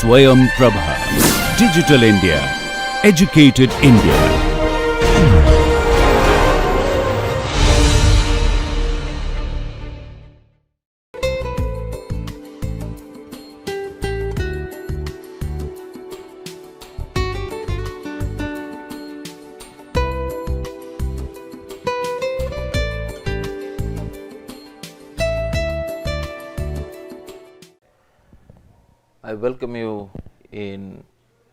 Swayam Prabha. Digital India. Educated India. I welcome you in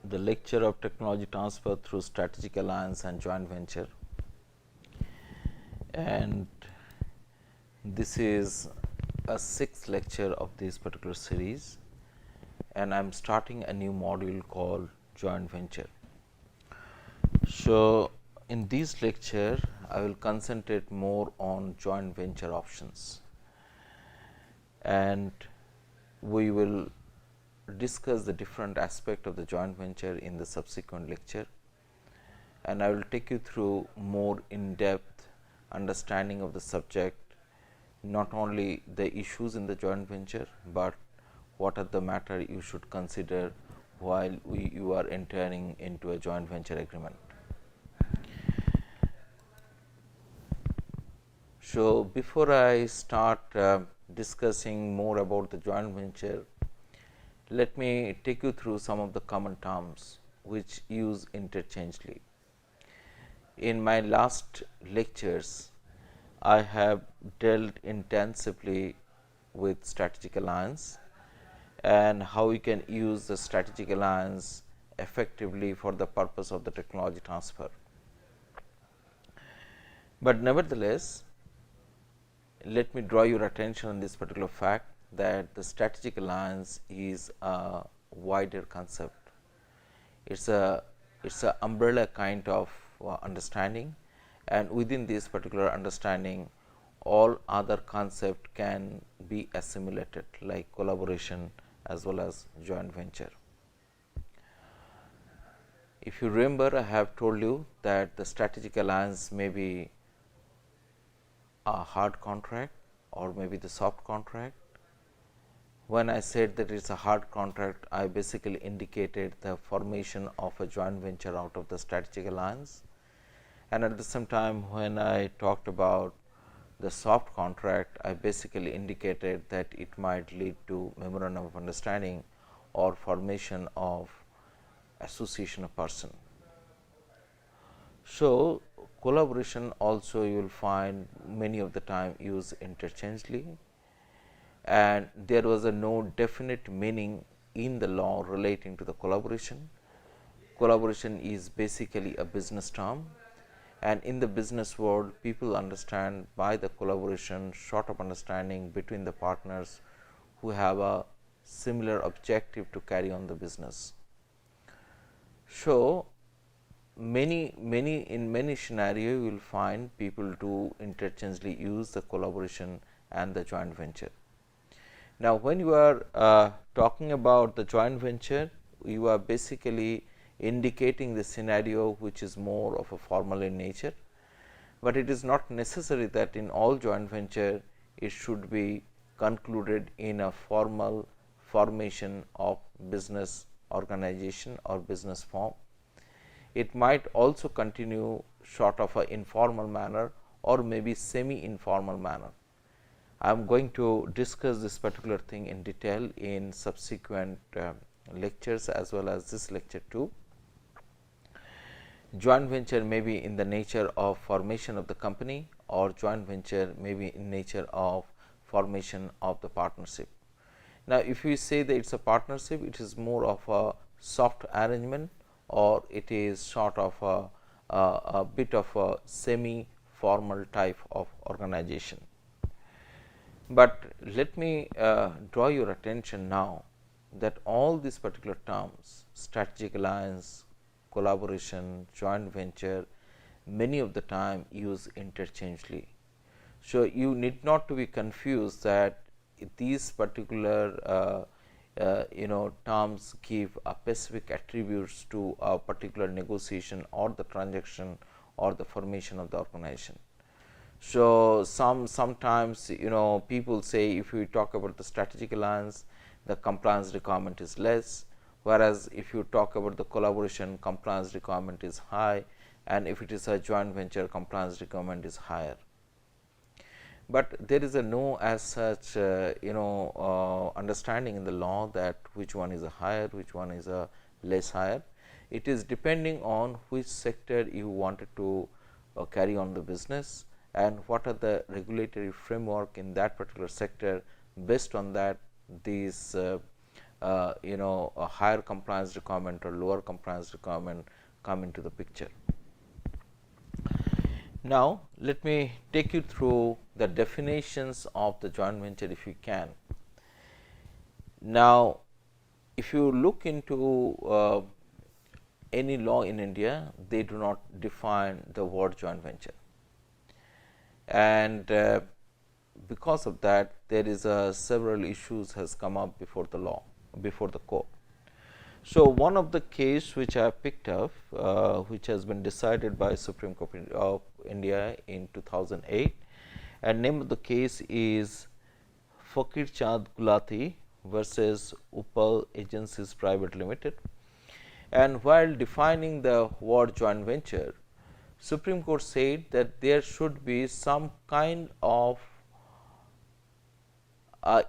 the lecture of technology transfer through strategic alliance and joint venture, and this is a sixth lecture of this particular series, and I am starting a new module called joint venture. So, in this lecture I will concentrate more on joint venture options, and we will discuss the different aspect of the joint venture in the subsequent lecture, and I will take you through more in depth understanding of the subject, not only the issues in the joint venture, but what are the matter you should consider while you are entering into a joint venture agreement. So, before I start discussing more about the joint venture, let me take you through some of the common terms which use interchangeably. In my last lectures, I have dealt intensively with strategic alliance and how we can use the strategic alliance effectively for the purpose of the technology transfer. But nevertheless, let me draw your attention on this particular fact that the strategic alliance is a wider concept. It's a umbrella kind of understanding, and within this particular understanding all other concept can be assimilated, like collaboration as well as joint venture. If you remember, I have told you that the strategic alliance may be a hard contract or maybe the soft contract. When I said that it is a hard contract, I basically indicated the formation of a joint venture out of the strategic alliance, and at the same time when I talked about the soft contract, I basically indicated that it might lead to memorandum of understanding or formation of association of person. So, collaboration also you will find many of the time used interchangeably, and there was no definite meaning in the law relating to the collaboration. Collaboration is basically a business term, and in the business world people understand by the collaboration sort of understanding between the partners who have a similar objective to carry on the business. So, in many scenario you will find people to interchangeably use the collaboration and the joint venture. Now, when you are talking about the joint venture, you are basically indicating the scenario which is more of a formal in nature, but it is not necessary that in all joint venture it should be concluded in a formal formation of business organization or business form. It might also continue short of a informal manner or maybe semi informal manner. I am going to discuss this particular thing in detail in subsequent lectures as well as this lecture too. Joint venture may be in the nature of formation of the company, or joint venture may be in nature of formation of the partnership. Now, if you say that it is a partnership, it is more of a soft arrangement, or it is sort of a bit of a semi formal type of organization. But let me draw your attention now that all these particular terms, strategic alliance, collaboration, joint venture, many of the time use interchangeably. So, you need not to be confused that these particular terms give a specific attributes to a particular negotiation or the transaction or the formation of the organization. So, sometimes people say if we talk about the strategic alliance, the compliance requirement is less, whereas if you talk about the collaboration, compliance requirement is high, and if it is a joint venture, compliance requirement is higher. But there is a no as such understanding in the law that which one is a higher, which one is a less higher. It is depending on which sector you wanted to carry on the business, and what are the regulatory framework in that particular sector. Based on that, these a higher compliance requirement or lower compliance requirement come into the picture. Now, let me take you through the definitions of the joint venture if you can. Now, if you look into any law in India, they do not define the word joint venture, and because of that there is several issues has come up before the law, before the court. So, one of the case which I have picked up, which has been decided by Supreme Court of India in 2008, and name of the case is Fakir Chand Gulati versus Upal Agencies Private Limited. And while defining the word joint venture, Supreme Court said that there should be some kind of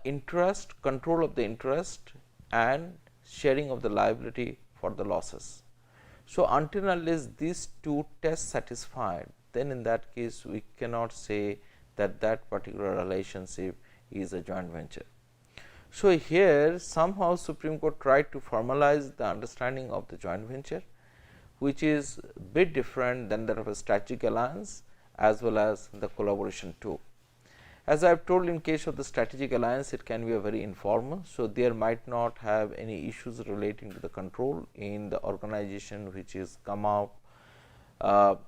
interest, control of the interest, and sharing of the liability for the losses. So, until unless these two tests satisfied, then in that case we cannot say that that particular relationship is a joint venture. So, here somehow Supreme Court tried to formalize the understanding of the joint venture, which is a bit different than that of a strategic alliance as well as the collaboration too. As I have told, in case of the strategic alliance, it can be a very informal. So, there might not have any issues relating to the control in the organization which is come out of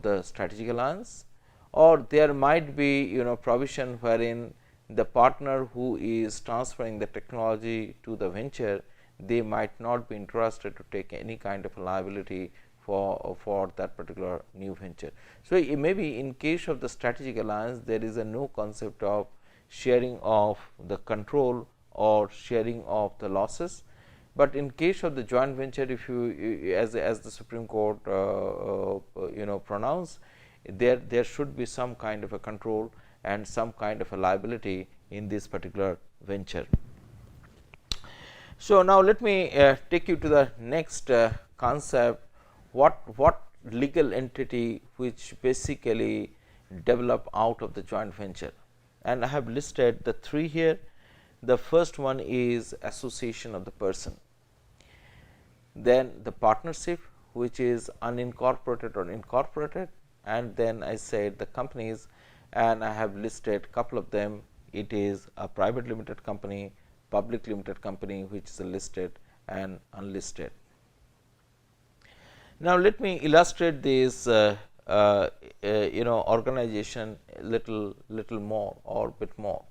the strategic alliance, or there might be provision wherein the partner who is transferring the technology to the venture, they might not be interested to take any kind of liability for that particular new venture. So, it may be in case of the strategic alliance, there is a no concept of sharing of the control or sharing of the losses, but in case of the joint venture, if you as the Supreme Court pronounced, there should be some kind of a control and some kind of a liability in this particular venture. So, now let me take you to the next concept, what legal entity which basically develop out of the joint venture, and I have listed the three here. The first one is association of the person, then the partnership which is unincorporated or incorporated, and then I said the companies, and I have listed couple of them. It is a private limited company, public limited company, which is a listed and unlisted. Now, let me illustrate this organization little more or bit more.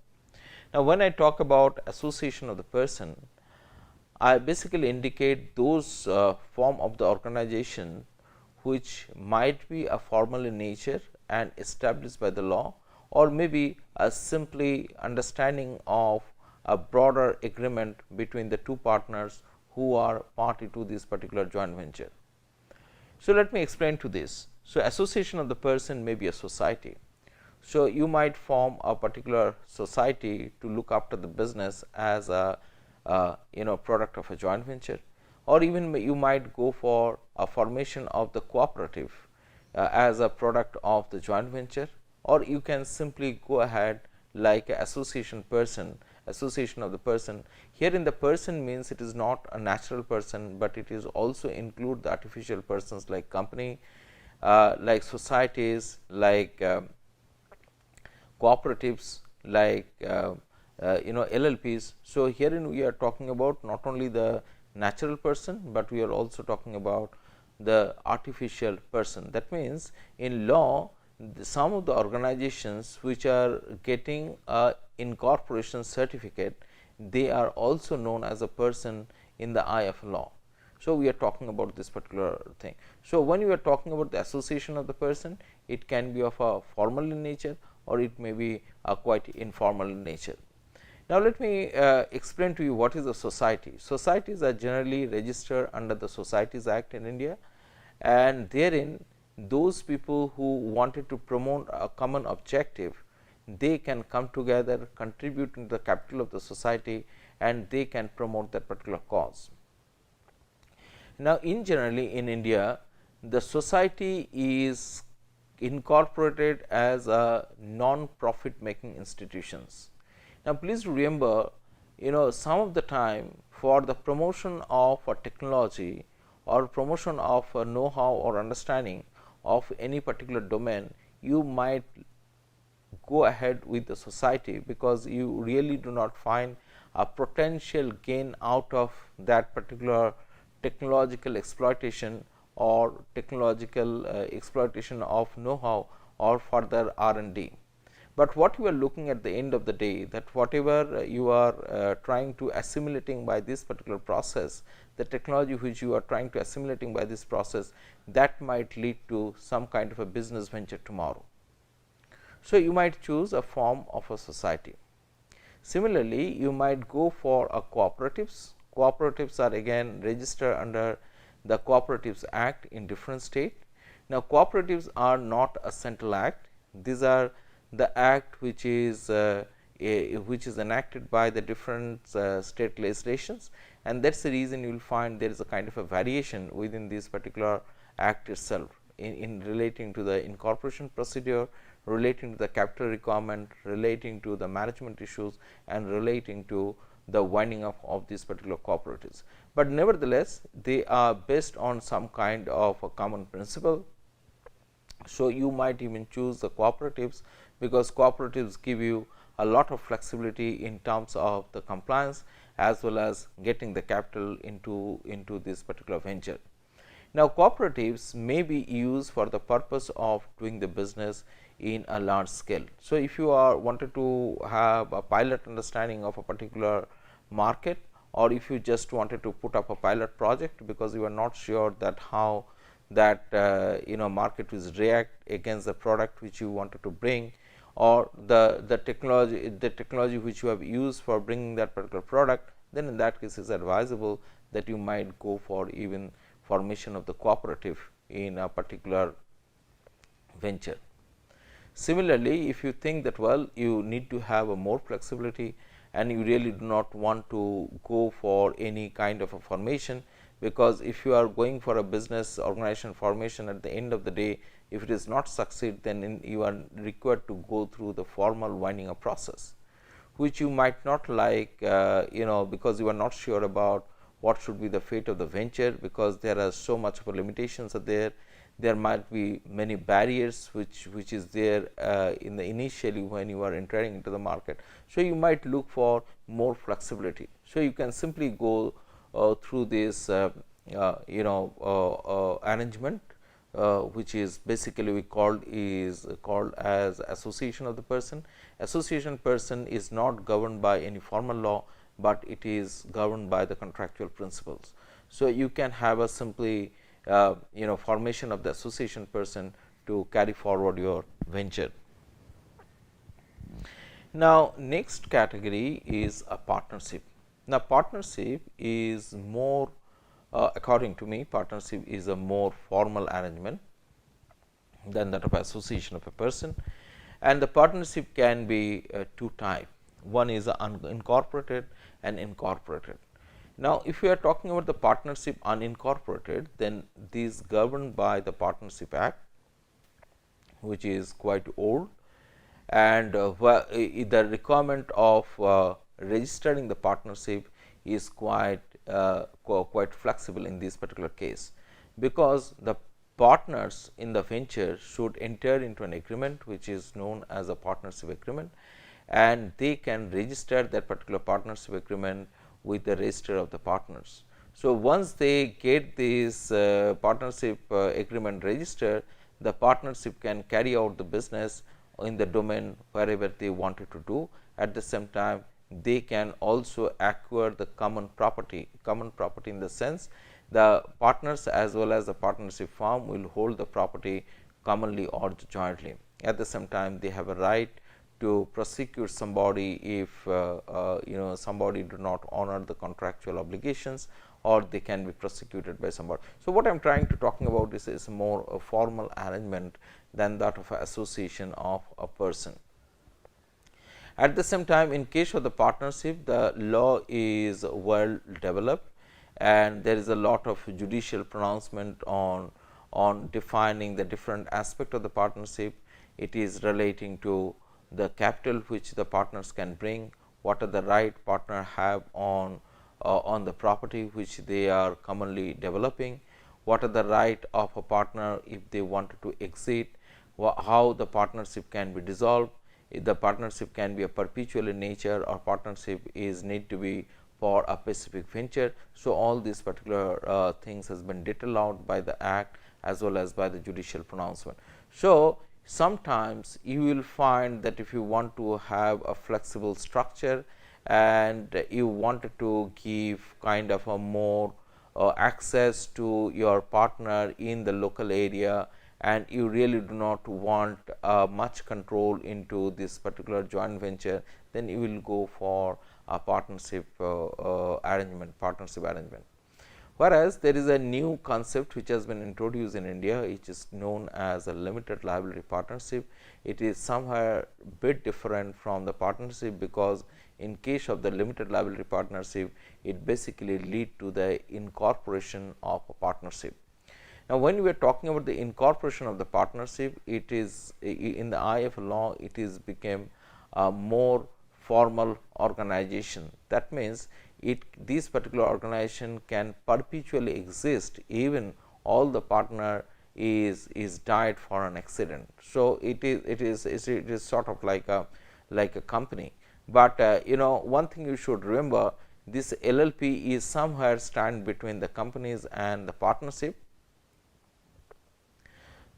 Now, when I talk about association of the person, I basically indicate those form of the organization which might be a formal in nature and established by the law, or maybe a simply understanding of a broader agreement between the two partners who are party to this particular joint venture. So, let me explain to this. So, association of the person may be a society. So, you might form a particular society to look after the business as a product of a joint venture, or even you might go for a formation of the cooperative as a product of the joint venture, or you can simply go ahead like association of the person. Here in the person means it is not a natural person, but it is also include the artificial persons like company, like societies, like cooperatives, like LLPs. So, herein we are talking about not only the natural person, but we are also talking about the artificial person. That means, in law some of the organizations which are getting a incorporation certificate, they are also known as a person in the eye of law. So, we are talking about this particular thing. So, when you are talking about the association of the person, it can be of a formal in nature, or it may be a quite informal in nature. Now, let me explain to you what is a society. Societies are generally registered under the Societies Act in India, and therein those people who wanted to promote a common objective, they can come together, contribute to the capital of the society, and they can promote that particular cause. Now, in generally in India, the society is incorporated as a non-profit making institutions. Now, please remember, some of the time for the promotion of a technology or promotion of a know-how or understanding of any particular domain, you might go ahead with the society, because you really do not find a potential gain out of that particular technological exploitation or technological exploitation of know-how or further R&D. But what you are looking at the end of the day, that whatever you are trying to assimilating by this particular process, the technology which you are trying to assimilating by this process, that might lead to some kind of a business venture tomorrow. So, you might choose a form of a society. Similarly, you might go for a cooperatives. Cooperatives are again registered under the Cooperatives Act in different state. Now, cooperatives are not a central act. These are the act which is enacted by the different state legislations, and that is the reason you will find there is a kind of a variation within this particular act itself in relating to the incorporation procedure, relating to the capital requirement, relating to the management issues, and relating to the winding up of these particular cooperatives. But nevertheless, they are based on some kind of a common principle. So, you might even choose the cooperatives, because cooperatives give you a lot of flexibility in terms of the compliance as well as getting the capital into this particular venture. Now, cooperatives may be used for the purpose of doing the business in a large scale. So, if you are wanted to have a pilot understanding of a particular market, or if you just wanted to put up a pilot project because you are not sure that how that market will react against the product which you wanted to bring, or the technology which you have used for bringing that particular product, then in that case it is advisable that you might go for even formation of the cooperative in a particular venture. Similarly, if you think that you need to have a more flexibility and you really do not want to go for any kind of a formation, because if you are going for a business organization formation, at the end of the day, if it is not succeed, then you are required to go through the formal winding up process, which you might not like, because you are not sure about what should be the fate of the venture, because there are so much of limitations are there. There might be many barriers which is there in the initially when you are entering into the market. So, you might look for more flexibility. So, you can simply go through this arrangement, which is basically called as association of the person. Association person is not governed by any formal law, but it is governed by the contractual principles. So, you can have a simply formation of the association person to carry forward your venture. Now, next category is a partnership. Now, partnership is more according to me, partnership is a more formal arrangement than that of association of a person, and the partnership can be two types. One is unincorporated and incorporated. Now, if we are talking about the partnership unincorporated, then these governed by the Partnership Act, which is quite old, and the requirement of registering the partnership is quite flexible in this particular case, because the partners in the venture should enter into an agreement which is known as a partnership agreement, and they can register that particular partnership agreement with the register of the partners. So, once they get this partnership agreement registered, the partnership can carry out the business in the domain wherever they wanted to do. At the same time, they can also acquire the common property in the sense the partners as well as the partnership firm will hold the property commonly or jointly. At the same time, they have a right to prosecute somebody if somebody do not honor the contractual obligations, or they can be prosecuted by somebody. So, what I am trying to talking about is more a formal arrangement than that of an association of a person. At the same time, in case of the partnership, the law is well developed, and there is a lot of judicial pronouncement on defining the different aspect of the partnership. It is relating to the capital which the partners can bring, what are the right partner have on the property which they are commonly developing, what are the right of a partner if they wanted to exit, how the partnership can be dissolved, if the partnership can be a perpetual in nature, or partnership is need to be for a specific venture. So, all these particular things has been detailed out by the act as well as by the judicial pronouncement. So, sometimes you will find that if you want to have a flexible structure and you wanted to give kind of a more access to your partner in the local area, and you really do not want much control into this particular joint venture, then you will go for a partnership arrangement. Whereas, there is a new concept which has been introduced in India, which is known as a limited liability partnership. It is somewhere bit different from the partnership, because in case of the limited liability partnership, it basically lead to the incorporation of a partnership. Now, when we are talking about the incorporation of the partnership, it is in the eye of law, it is became a more formal organization. That means, this particular organization can perpetually exist even all the partner is died for an accident. So, it is sort of like a company, but one thing you should remember, this LLP is somewhere stand between the companies and the partnership,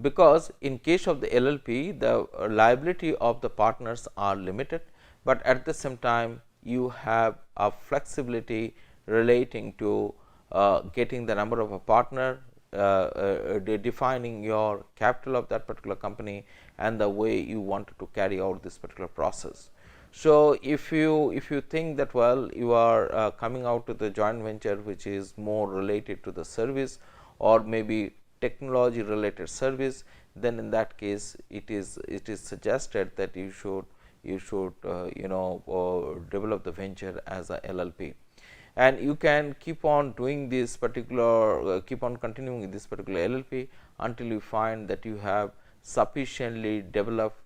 because in case of the LLP, the liability of the partners are limited, but at the same time you have a flexibility relating to getting the number of a partner, defining your capital of that particular company, and the way you wanted to carry out this particular process. So, if you think that you are coming out to the joint venture which is more related to the service or maybe technology related service, then in that case it is suggested that you should develop the venture as a LLP, and you can keep on doing this particular keep on continuing in this particular LLP until you find that you have sufficiently developed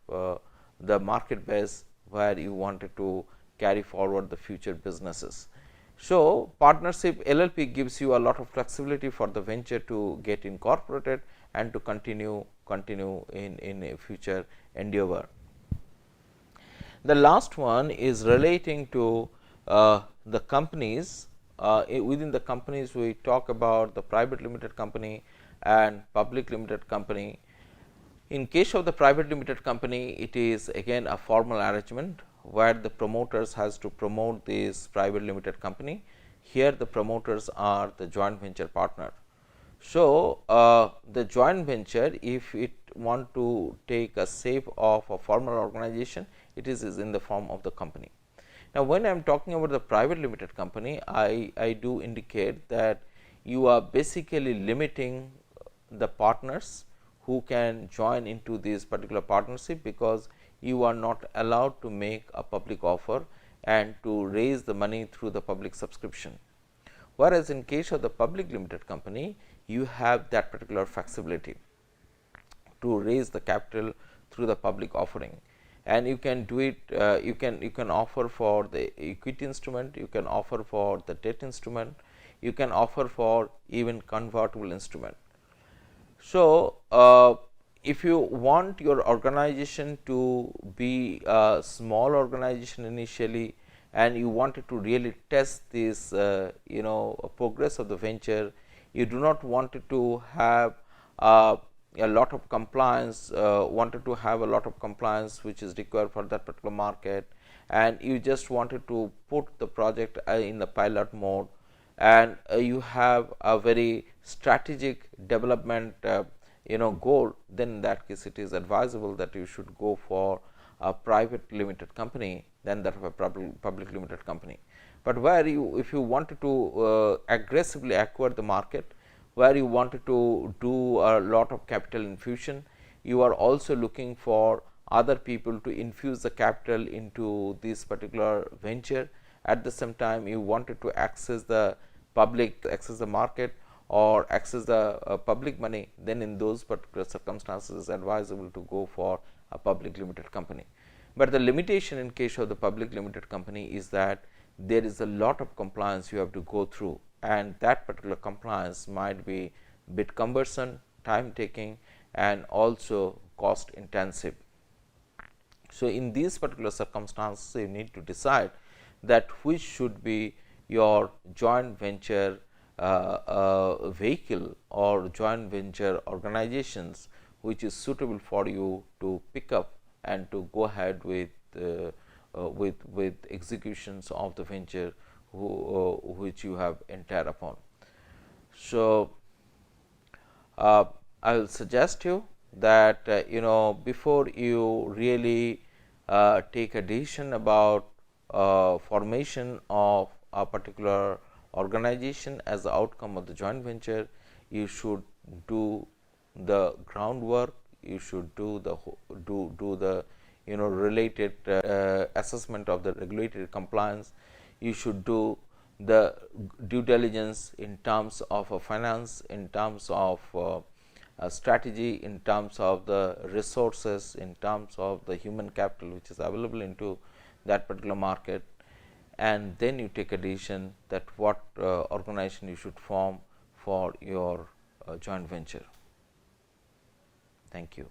the market base where you wanted to carry forward the future businesses. So, partnership LLP gives you a lot of flexibility for the venture to get incorporated and to continue in a future endeavor. The last one is relating to the companies. Within the companies, we talk about the private limited company and public limited company. In case of the private limited company, it is again a formal arrangement where the promoters has to promote this private limited company. Here the promoters are the joint venture partner. So, the joint venture, if it want to take a shape of a formal organization, it is in the form of the company. Now, when I am talking about the private limited company, I do indicate that you are basically limiting the partners who can join into this particular partnership, because you are not allowed to make a public offer and to raise the money through the public subscription. Whereas, in case of the public limited company, you have that particular flexibility to raise the capital through the public offering, and you can do it. You can offer for the equity instrument, you can offer for the debt instrument, you can offer for even convertible instrument. So, if you want your organization to be a small organization initially, and you wanted to really test this progress of the venture, you do not want it to have a lot of compliance, wanted to have a lot of compliance which is required for that particular market, and you just wanted to put the project in the pilot mode, and you have a very strategic development goal, then in that case it is advisable that you should go for a private limited company than that of a public limited company. But where you, if you wanted to aggressively acquire the market, where you wanted to do a lot of capital infusion, you are also looking for other people to infuse the capital into this particular venture. At the same time, you wanted to access the public, access the market or access the public money, then in those particular circumstances it is advisable to go for a public limited company. But the limitation in case of the public limited company is that there is a lot of compliance you have to go through, and that particular compliance might be bit cumbersome, time taking, and also cost intensive. So, in these particular circumstances, you need to decide that which should be your joint venture vehicle or joint venture organizations which is suitable for you to pick up and to go ahead with executions of the venture which you have entered upon. So, I will suggest you that before you really take a decision about formation of a particular organization as the outcome of the joint venture, you should do the groundwork, you should do the related assessment of the regulatory compliance, you should do the due diligence in terms of finance, in terms of strategy, in terms of the resources, in terms of the human capital which is available into that particular market, and then you take a decision that what organization you should form for your joint venture. Thank you.